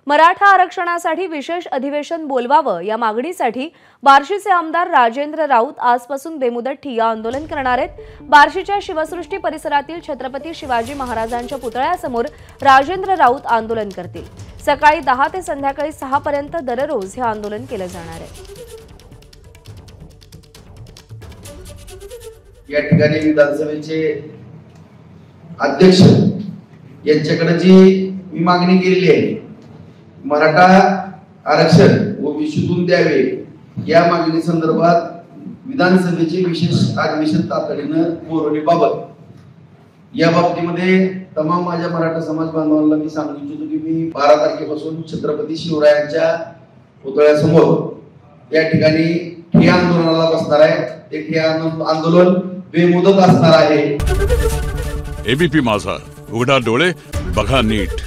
मराठा आरक्षणासाठी विशेष अधिवेशन बोलवावं या मागणीसाठी बार्शीचे आमदार राजेंद्र राऊत आजपासून बेमुदत ठिय्या आंदोलन करणार आहेत। बार्शीच्या शिवसृष्टी परिसरातील छत्रपती शिवाजी महाराजांच्या पुतळ्यासमोर राजेंद्र राऊत आंदोलन करतील। सकाळी 10 ते संध्याकाळी 6 पर्यंत दररोज हे आंदोलन केलं जाणार आहे। या ठिकाणी विधानसभेचे अध्यक्ष यांच्याकडे जी मी मागणी केलेली आहे, मराठा आरक्षण ओबीसीतून द्यावे या मागणी संदर्भात विधानसभेचे विशेष अधिवेशन तातडीने बोलवण्याबाबत या बाबतीमध्ये तमाम माझ्या मराठा समाज बांधवांना मी सांगू इच्छितो की मी 12 तारखेपासून छत्रपती शिवरायांच्या पुतळ्यासमोर या ठिकाणी ठिय्या आंदोलनाला बसणार आहे। ते ठिय्या आंदोलन बेमुदत असणार आहे। एबीपी माझा, उघडा डोळे बघा नीट।